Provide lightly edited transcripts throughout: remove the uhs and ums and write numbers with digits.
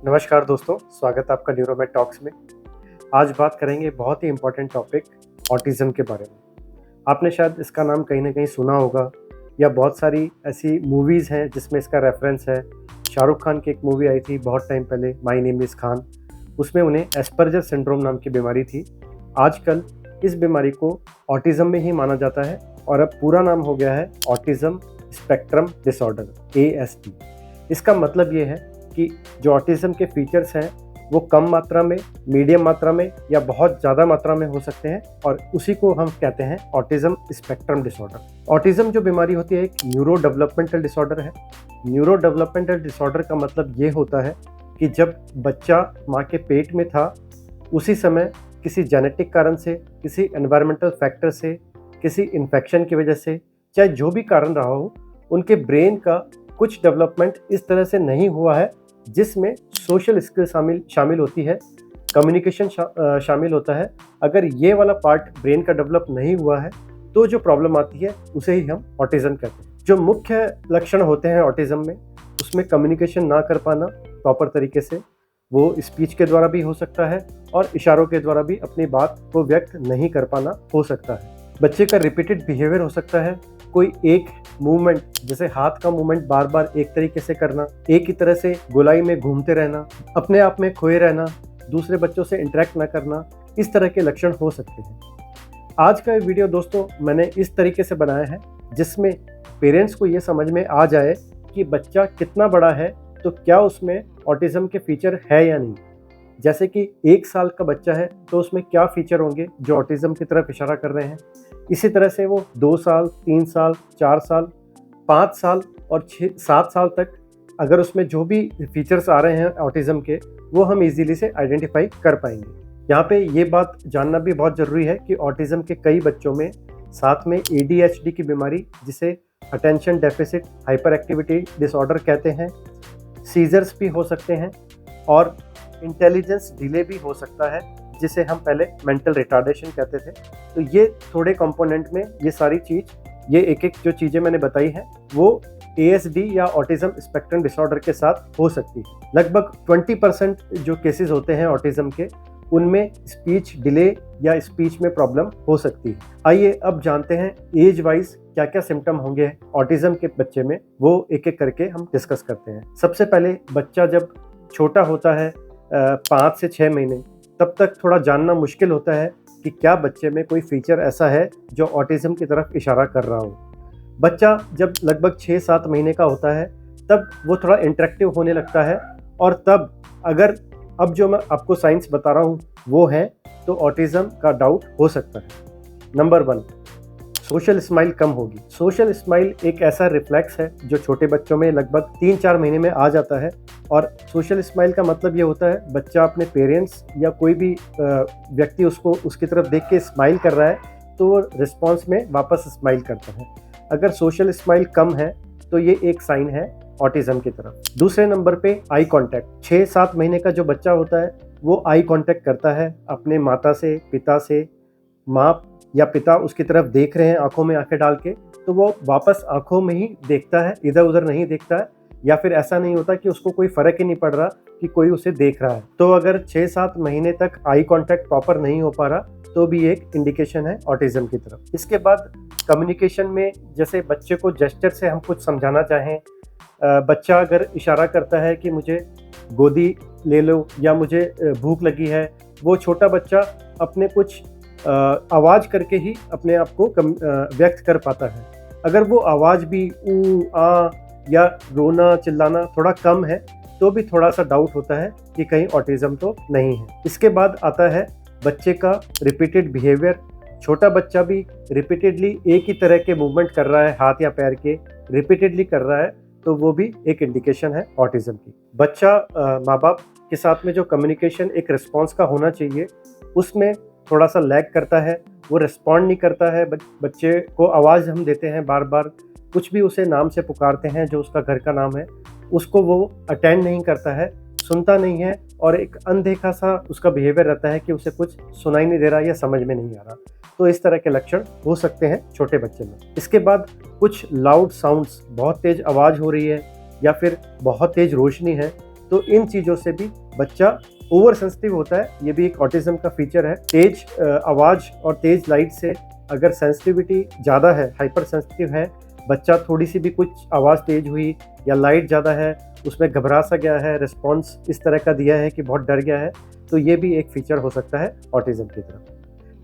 नमस्कार दोस्तों, स्वागत है आपका न्यूरोमेड टॉक्स में। आज बात करेंगे बहुत ही इम्पोर्टेंट टॉपिक ऑटिज़म के बारे में। आपने शायद इसका नाम कहीं ना कहीं सुना होगा या बहुत सारी ऐसी मूवीज़ हैं जिसमें इसका रेफरेंस है। शाहरुख खान की एक मूवी आई थी बहुत टाइम पहले, माय नेम इज़ खान। उसमें उन्हें एस्पर्जर सिंड्रोम नाम की बीमारी थी। आजकल इस बीमारी को ऑटिज़म में ही माना जाता है और अब पूरा नाम हो गया है ऑटिज़म स्पेक्ट्रम डिसऑर्डर, ASD। इसका मतलब ये है कि जो ऑटिज़म के फीचर्स हैं वो कम मात्रा में, मीडियम मात्रा में या बहुत ज़्यादा मात्रा में हो सकते हैं और उसी को हम कहते हैं ऑटिज़म स्पेक्ट्रम डिसऑर्डर। ऑटिज़म जो बीमारी होती है एक न्यूरो डेवलपमेंटल डिसऑर्डर है। न्यूरो डेवलपमेंटल डिसऑर्डर का मतलब ये होता है कि जब बच्चा माँ के पेट में था उसी समय किसी जेनेटिक कारण से, किसी एनवायरमेंटल फैक्टर से, किसी इन्फेक्शन की वजह से, चाहे जो भी कारण रहा हो, उनके ब्रेन का कुछ डेवलपमेंट इस तरह से नहीं हुआ है जिसमें सोशल स्किल शामिल होती है, कम्युनिकेशन शामिल होता है। अगर ये वाला पार्ट ब्रेन का डेवलप नहीं हुआ है तो जो प्रॉब्लम आती है उसे ही हम ऑटिज़म कहते हैं। जो मुख्य लक्षण होते हैं ऑटिज़म में, उसमें कम्युनिकेशन ना कर पाना प्रॉपर तरीके से, वो स्पीच के द्वारा भी हो सकता है और इशारों के द्वारा भी अपनी बात को व्यक्त नहीं कर पाना हो सकता है। बच्चे का रिपीटेड बिहेवियर हो सकता है। कोई एक मूवमेंट, जैसे हाथ का मूवमेंट बार बार एक तरीके से करना, एक ही तरह से गोलाई में घूमते रहना, अपने आप में खोए रहना, दूसरे बच्चों से इंटरेक्ट ना करना, इस तरह के लक्षण हो सकते हैं। आज का ये वीडियो दोस्तों मैंने इस तरीके से बनाया है जिसमें पेरेंट्स को ये समझ में आ जाए कि बच्चा कितना बड़ा है तो क्या उसमें ऑटिज़म के फीचर है या नहीं। जैसे कि 1 साल का बच्चा है तो उसमें क्या फीचर होंगे जो ऑटिज़म की तरफ इशारा कर रहे हैं। इसी तरह से वो 2 साल, 3 साल, 4 साल, 5 साल और 7 साल तक अगर उसमें जो भी फीचर्स आ रहे हैं ऑटिज़म के, वो हम इजीली से आइडेंटिफाई कर पाएंगे। यहाँ पे ये बात जानना भी बहुत ज़रूरी है कि ऑटिज़म के कई बच्चों में साथ में ADHD की बीमारी, जिसे attention deficit hyper activity disorder कहते हैं, सीजर्स भी हो सकते हैं और इंटेलिजेंस डिले भी हो सकता है, जिसे हम पहले मेंटल रिटार्डेशन कहते थे। तो ये थोड़े कंपोनेंट में ये सारी चीज़, ये एक जो चीज़ें मैंने बताई हैं वो ASD या ऑटिज़म स्पेक्ट्रम डिसऑर्डर के साथ हो सकती है। लगभग 20% जो केसेस होते हैं ऑटिज़म के, उनमें स्पीच डिले या स्पीच में प्रॉब्लम हो सकती है। आइए अब जानते हैं एज वाइज क्या क्या सिम्टम होंगे ऑटिज़म के बच्चे में, वो एक एक करके हम डिस्कस करते हैं। सबसे पहले बच्चा जब छोटा होता है 5 से 6 महीने, तब तक थोड़ा जानना मुश्किल होता है कि क्या बच्चे में कोई फीचर ऐसा है जो ऑटिज़म की तरफ इशारा कर रहा हो। बच्चा जब लगभग 6-7 महीने का होता है तब वो थोड़ा इंटरेक्टिव होने लगता है और तब अगर अब जो मैं आपको साइंस बता रहा हूँ वो है तो ऑटिज़म का डाउट हो सकता है। नंबर 1, सोशल स्माइल कम होगी। सोशल स्माइल एक ऐसा रिफ्लेक्स है जो छोटे बच्चों में लगभग 3-4 महीने में आ जाता है और सोशल स्माइल का मतलब ये होता है बच्चा अपने पेरेंट्स या कोई भी व्यक्ति उसको उसकी तरफ देख के स्माइल कर रहा है तो वो रिस्पॉन्स में वापस स्माइल करता है। अगर सोशल स्माइल कम है तो ये एक साइन है ऑटिज़म की तरफ। दूसरे नंबर पे आई कांटेक्ट। 6-7 महीने का जो बच्चा होता है वो आई कांटेक्ट करता है अपने माता से, पिता से। माँ या पिता उसकी तरफ देख रहे हैं आंखों में आंखें डाल के, तो वो वापस आंखों में ही देखता है, इधर उधर नहीं देखता है, या फिर ऐसा नहीं होता कि उसको कोई फर्क ही नहीं पड़ रहा कि कोई उसे देख रहा है। तो अगर 6-7 महीने तक आई कांटेक्ट प्रॉपर नहीं हो पा रहा तो भी एक इंडिकेशन है ऑटिज़म की तरफ। इसके बाद कम्युनिकेशन में, जैसे बच्चे को जेस्चर से हम कुछ समझाना चाहें, बच्चा अगर इशारा करता है कि मुझे गोदी ले लो या मुझे भूख लगी है, वो छोटा बच्चा अपने कुछ आवाज़ करके ही अपने आप को व्यक्त कर पाता है। अगर वो आवाज़ भी ऊ आ या रोना चिल्लाना थोड़ा कम है तो भी थोड़ा सा डाउट होता है कि कहीं ऑटिज़म तो नहीं है। इसके बाद आता है बच्चे का रिपीटेड बिहेवियर। छोटा बच्चा भी रिपीटेडली एक ही तरह के मूवमेंट कर रहा है, हाथ या पैर के रिपीटेडली कर रहा है, तो वो भी एक इंडिकेशन है ऑटिज़म की। बच्चा माँ बाप के साथ में जो कम्युनिकेशन एक रिस्पॉन्स का होना चाहिए उसमें थोड़ा सा लैग करता है, वो रिस्पॉन्ड नहीं करता है। बच्चे को आवाज़ हम देते हैं बार बार, कुछ भी उसे नाम से पुकारते हैं जो उसका घर का नाम है, उसको वो अटेंड नहीं करता है, सुनता नहीं है और एक अनदेखा सा उसका बिहेवियर रहता है कि उसे कुछ सुनाई नहीं दे रहा या समझ में नहीं आ रहा। तो इस तरह के लक्षण हो सकते हैं छोटे बच्चे में। इसके बाद कुछ लाउड साउंड्स, बहुत तेज़ आवाज़ हो रही है या फिर बहुत तेज़ रोशनी है, तो इन चीज़ों से भी बच्चा ओवर सेंसिटिव होता है। ये भी एक ऑटिज्म का फीचर है। तेज आवाज़ और तेज लाइट से अगर सेंसिटिविटी ज़्यादा है, हाइपर सेंसिटिव है, बच्चा थोड़ी सी भी कुछ आवाज़ तेज हुई या लाइट ज़्यादा है, उसमें घबरा सा गया है, रिस्पॉन्स इस तरह का दिया है कि बहुत डर गया है, तो ये भी एक फीचर हो सकता है ऑटिज्म की तरफ।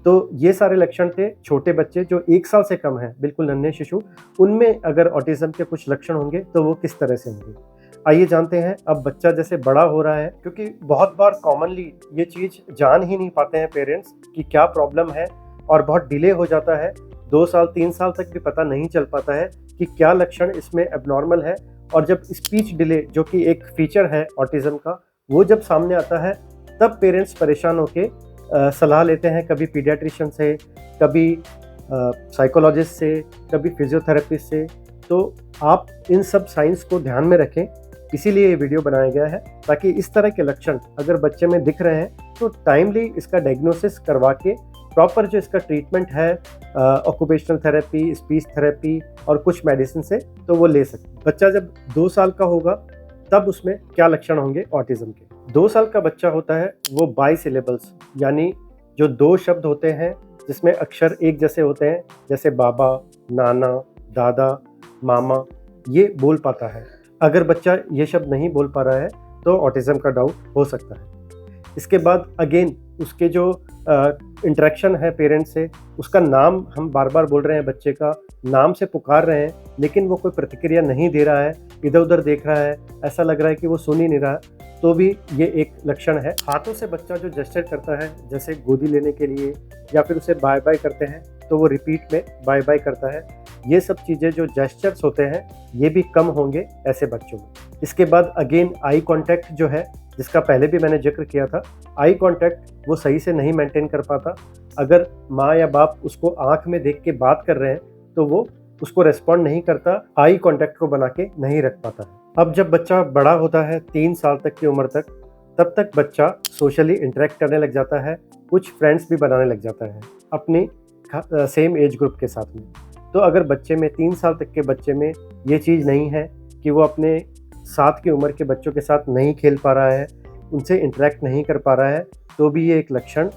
तो ये सारे लक्षण थे। छोटे बच्चे जो 1 साल से कम हैं, बिल्कुल नन्हे शिशु, उनमें अगर ऑटिज्म के कुछ लक्षण होंगे तो वो किस तरह से होंगे। आइए जानते हैं। अब बच्चा जैसे बड़ा हो रहा है, क्योंकि बहुत बार कॉमनली ये चीज़ जान ही नहीं पाते हैं पेरेंट्स कि क्या प्रॉब्लम है, और बहुत डिले हो जाता है। 2 साल 3 साल तक भी पता नहीं चल पाता है कि क्या लक्षण इसमें एबनॉर्मल है। और जब स्पीच डिले, जो कि एक फीचर है ऑटिज्म का, वो जब सामने आता है, तब पेरेंट्स परेशान होके सलाह लेते हैं, कभी पीडियाट्रिशियन से, कभी साइकोलॉजिस्ट से, कभी फिजियोथेरेपिस्ट से। तो आप इन सब साइंस को ध्यान में रखें, इसीलिए ये वीडियो बनाया गया है, ताकि इस तरह के लक्षण अगर बच्चे में दिख रहे हैं तो टाइमली इसका डायग्नोसिस करवा के प्रॉपर जो इसका ट्रीटमेंट है, ऑक्यूपेशनल थेरेपी, स्पीच थेरेपी और कुछ मेडिसिन से, तो वो ले सकते। बच्चा जब 2 साल का होगा तब उसमें क्या लक्षण होंगे ऑटिज्म के। 2 साल का बच्चा होता है वो बाई सिलेबल्स, यानी जो 2 शब्द होते हैं जिसमें अक्षर एक जैसे होते हैं, जैसे बाबा, नाना, दादा, मामा, ये बोल पाता है। अगर बच्चा ये शब्द नहीं बोल पा रहा है तो ऑटिज्म का डाउट हो सकता है। इसके बाद अगेन उसके जो इंटरेक्शन है पेरेंट्स से, उसका नाम हम बार बार बोल रहे हैं, बच्चे का नाम से पुकार रहे हैं, लेकिन वो कोई प्रतिक्रिया नहीं दे रहा है, इधर उधर देख रहा है, ऐसा लग रहा है कि वो सुन ही नहीं रहा, तो भी ये एक लक्षण है। हाथों से बच्चा जो जेस्चर करता है, जैसे गोदी लेने के लिए, या फिर उसे बाय बाय करते हैं तो वो रिपीट में बाय बाय करता है, ये सब चीज़ें जो जेस्चर्स होते हैं ये भी कम होंगे ऐसे बच्चों में। इसके बाद अगेन आई कांटेक्ट जो है, जिसका पहले भी मैंने जिक्र किया था, आई कांटेक्ट वो सही से नहीं मेंटेन कर पाता। अगर माँ या बाप उसको आंख में देख के बात कर रहे हैं तो वो उसको रेस्पॉन्ड नहीं करता, आई कांटेक्ट को बना के नहीं रख पाता। अब जब बच्चा बड़ा होता है 3 साल तक की उम्र तक, तब तक बच्चा सोशली इंटरेक्ट करने लग जाता है, कुछ फ्रेंड्स भी बनाने लग जाता है अपनी सेम एज ग्रुप के साथ में। तो अगर बच्चे में 3 साल तक के बच्चे में ये चीज़ नहीं है कि वो अपने साथ की उम्र के बच्चों के साथ नहीं खेल पा रहा है, उनसे इंटरेक्ट नहीं कर पा रहा है, तो भी ये एक लक्षण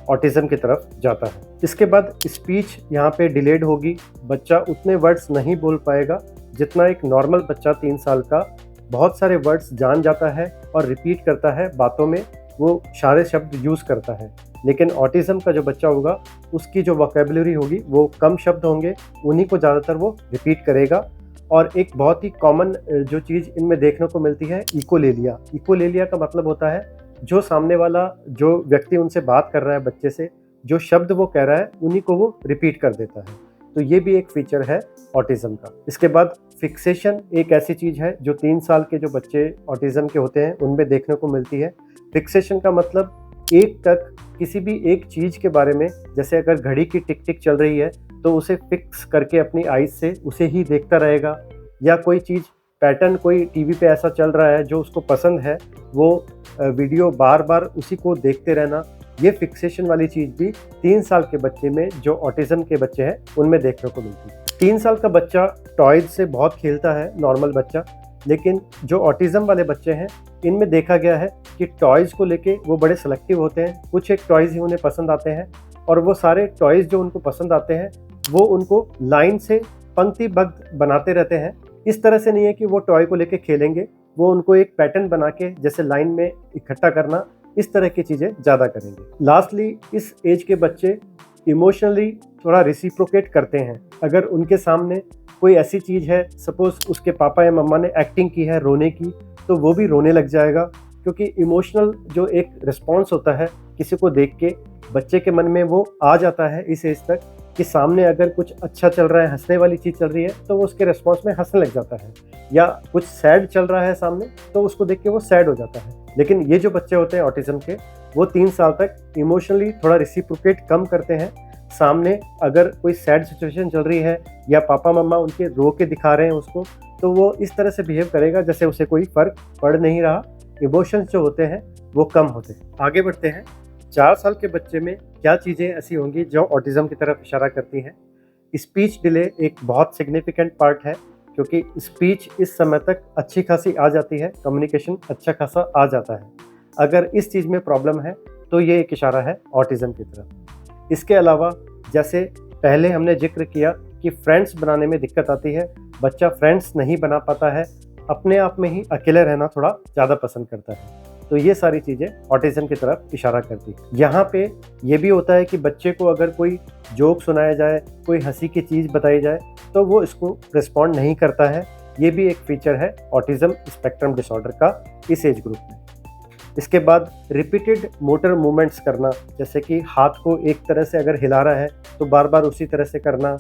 ऑटिज्म की तरफ जाता है। इसके बाद स्पीच यहाँ पे डिलेड होगी, बच्चा उतने वर्ड्स नहीं बोल पाएगा जितना एक नॉर्मल बच्चा 3 साल का बहुत सारे वर्ड्स जान जाता है और रिपीट करता है, बातों में वो सारे शब्द यूज़ करता है। लेकिन ऑटिज्म का जो बच्चा होगा उसकी जो वोकैबुलरी होगी वो कम शब्द होंगे, उन्हीं को ज़्यादातर वो रिपीट करेगा। और एक बहुत ही कॉमन जो चीज़ इनमें देखने को मिलती है, इकोलेलिया। इकोलेलिया का मतलब होता है जो सामने वाला जो व्यक्ति उनसे बात कर रहा है बच्चे से, जो शब्द वो कह रहा है उन्हीं को वो रिपीट कर देता है। तो ये भी एक फीचर है ऑटिज्म का। इसके बाद फिक्सेशन एक ऐसी चीज़ है जो 3 साल के जो बच्चे ऑटिज्म के होते हैं उनमें देखने को मिलती है। फिक्सेशन का मतलब एक टक किसी भी एक चीज़ के बारे में, जैसे अगर घड़ी की टिक टिक चल रही है तो उसे फिक्स करके अपनी आइज़ से उसे ही देखता रहेगा, या कोई चीज़ पैटर्न कोई टीवी पे ऐसा चल रहा है जो उसको पसंद है, वो वीडियो बार बार उसी को देखते रहना, ये फिक्सेशन वाली चीज़ भी 3 साल के बच्चे में जो ऑटिज्म के बच्चे हैं उनमें देखने को मिलती है। 3 साल का बच्चा टॉयज से बहुत खेलता है, नॉर्मल बच्चा, लेकिन जो ऑटिज्म वाले बच्चे हैं इनमें देखा गया है कि टॉयज़ को लेके वो बड़े सेलेक्टिव होते हैं। कुछ एक टॉयज़ ही उन्हें पसंद आते हैं, और वो सारे टॉयज़ जो उनको पसंद आते हैं वो उनको लाइन से पंक्तिबद्ध बनाते रहते हैं। इस तरह से नहीं है कि वो टॉय को लेके खेलेंगे, वो उनको एक पैटर्न बना के जैसे लाइन में इकट्ठा करना, इस तरह की चीज़ें ज़्यादा करेंगे। लास्टली, इस एज के बच्चे इमोशनली थोड़ा रिसिप्रोकेट करते हैं। अगर उनके सामने कोई ऐसी चीज़ है, सपोज़ उसके पापा या मम्मा ने एक्टिंग की है रोने की, तो वो भी रोने लग जाएगा, क्योंकि इमोशनल जो एक रिस्पॉन्स होता है किसी को देख के बच्चे के मन में वो आ जाता है इस एज तक कि सामने अगर कुछ अच्छा चल रहा है, हंसने वाली चीज़ चल रही है, तो वो उसके रिस्पॉन्स में हंसने लग जाता है, या कुछ सैड चल रहा है सामने तो उसको देख के वो सैड हो जाता है। लेकिन ये जो बच्चे होते हैं ऑटिज्म के, वो 3 साल तक इमोशनली थोड़ा रिसिप्रोकेट कम करते हैं। सामने अगर कोई सैड सिचुएशन चल रही है या पापा मम्मा उनके रो के दिखा रहे हैं उसको, तो वो इस तरह से बिहेव करेगा जैसे उसे कोई फ़र्क पड़ नहीं रहा। इमोशंस जो होते हैं वो कम होते हैं। आगे बढ़ते हैं। 4 साल के बच्चे में क्या चीज़ें ऐसी होंगी जो ऑटिज्म की तरफ इशारा करती हैं। स्पीच डिले एक बहुत सिग्निफिकेंट पार्ट है, क्योंकि स्पीच इस समय तक अच्छी खासी आ जाती है, कम्युनिकेशन अच्छा खासा आ जाता है। अगर इस चीज़ में प्रॉब्लम है तो ये एक इशारा है ऑटिज़म की तरफ। इसके अलावा जैसे पहले हमने जिक्र किया कि फ्रेंड्स बनाने में दिक्कत आती है, बच्चा फ्रेंड्स नहीं बना पाता है, अपने आप में ही अकेले रहना थोड़ा ज़्यादा पसंद करता है, तो ये सारी चीज़ें ऑटिज़म की तरफ इशारा करती है। यहाँ पे ये भी होता है कि बच्चे को अगर कोई जोक सुनाया जाए, कोई हंसी की चीज़ बताई जाए तो वो इसको रिस्पॉन्ड नहीं करता है। ये भी एक फीचर है ऑटिज़म स्पेक्ट्रम डिसऑर्डर का इस एज ग्रुप में। इसके बाद रिपीटेड मोटर मूवमेंट्स करना, जैसे कि हाथ को एक तरह से अगर हिला रहा है तो बार बार उसी तरह से करना,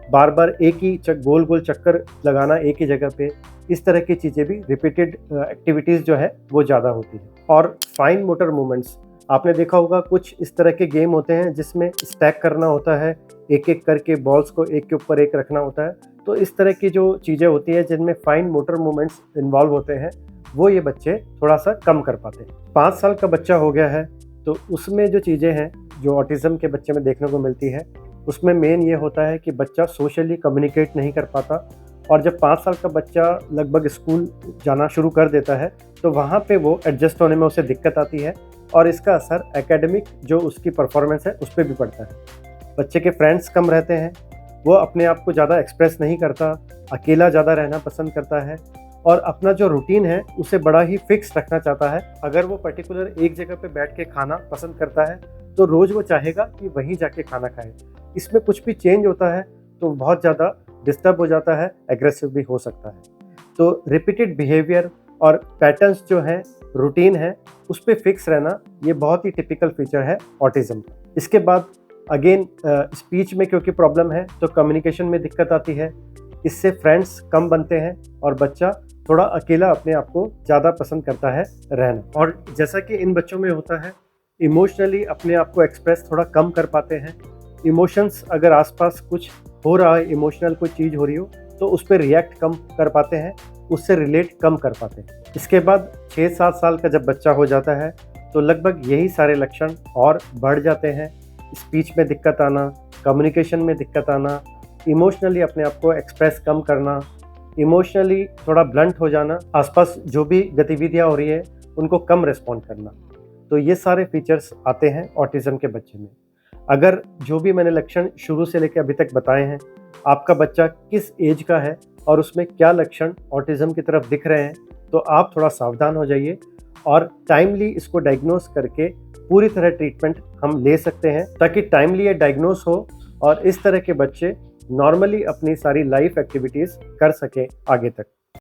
बार बार एक ही गोल गोल चक्कर लगाना एक ही जगह पे, इस तरह की चीज़ें भी रिपीटेड एक्टिविटीज़ जो है वो ज़्यादा होती है। और फाइन मोटर मूवमेंट्स, आपने देखा होगा कुछ इस तरह के गेम होते हैं जिसमें स्टैक करना होता है, एक एक करके बॉल्स को एक के ऊपर एक रखना होता है, तो इस तरह की जो चीज़ें होती हैं जिनमें फाइन मोटर मूवमेंट्स इन्वॉल्व होते हैं वो ये बच्चे थोड़ा सा कम कर पाते हैं। 5 साल का बच्चा हो गया है तो उसमें जो चीज़ें हैं जो ऑटिज़म के बच्चे में देखने को मिलती है, उसमें मेन ये होता है कि बच्चा सोशली कम्युनिकेट नहीं कर पाता। और जब 5 साल का बच्चा लगभग स्कूल जाना शुरू कर देता है तो वहाँ पे वो एडजस्ट होने में उसे दिक्कत आती है और इसका असर एकेडमिक जो उसकी परफॉर्मेंस है उस पर भी पड़ता है। बच्चे के फ्रेंड्स कम रहते हैं, वो अपने आप को ज़्यादा एक्सप्रेस नहीं करता, अकेला ज़्यादा रहना पसंद करता है और अपना जो रूटीन है उसे बड़ा ही फिक्स रखना चाहता है। अगर वो पर्टिकुलर एक जगह पे बैठ के खाना पसंद करता है तो रोज़ वो चाहेगा कि वहीं जाके खाना खाए। इसमें कुछ भी चेंज होता है तो बहुत ज़्यादा डिस्टर्ब हो जाता है, एग्रेसिव भी हो सकता है। तो रिपीटेड बिहेवियर और पैटर्न्स जो हैं, रूटीन है, उस पे फिक्स रहना ये बहुत ही टिपिकल फीचर है ऑटिज़म का। इसके बाद अगेन स्पीच में क्योंकि प्रॉब्लम है तो कम्युनिकेशन में दिक्कत आती है, इससे फ्रेंड्स कम बनते हैं और बच्चा थोड़ा अकेला अपने आप को ज़्यादा पसंद करता है रहना। और जैसा कि इन बच्चों में होता है, इमोशनली अपने आप को एक्सप्रेस थोड़ा कम कर पाते हैं। इमोशंस अगर आसपास कुछ हो रहा है, इमोशनल कोई चीज़ हो रही हो तो उस पर रिएक्ट कम कर पाते हैं, उससे रिलेट कम कर पाते हैं। इसके बाद 6-7 साल का जब बच्चा हो जाता है तो लगभग यही सारे लक्षण और बढ़ जाते हैं। स्पीच में दिक्कत आना, कम्युनिकेशन में दिक्कत आना, इमोशनली अपने आप को एक्सप्रेस कम करना, इमोशनली थोड़ा ब्लंट हो जाना, आसपास जो भी गतिविधियाँ हो रही है उनको कम रिस्पॉन्ड करना, तो ये सारे फीचर्स आते हैं ऑटिज़म के बच्चे में। अगर जो भी मैंने लक्षण शुरू से लेकर अभी तक बताए हैं, आपका बच्चा किस एज का है और उसमें क्या लक्षण ऑटिज़म की तरफ दिख रहे हैं, तो आप थोड़ा सावधान हो जाइए और टाइमली इसको डायग्नोस करके पूरी तरह ट्रीटमेंट हम ले सकते हैं, ताकि टाइमली ये डायग्नोस हो और इस तरह के बच्चे नॉर्मली अपनी सारी लाइफ एक्टिविटीज़ कर सकें आगे तक।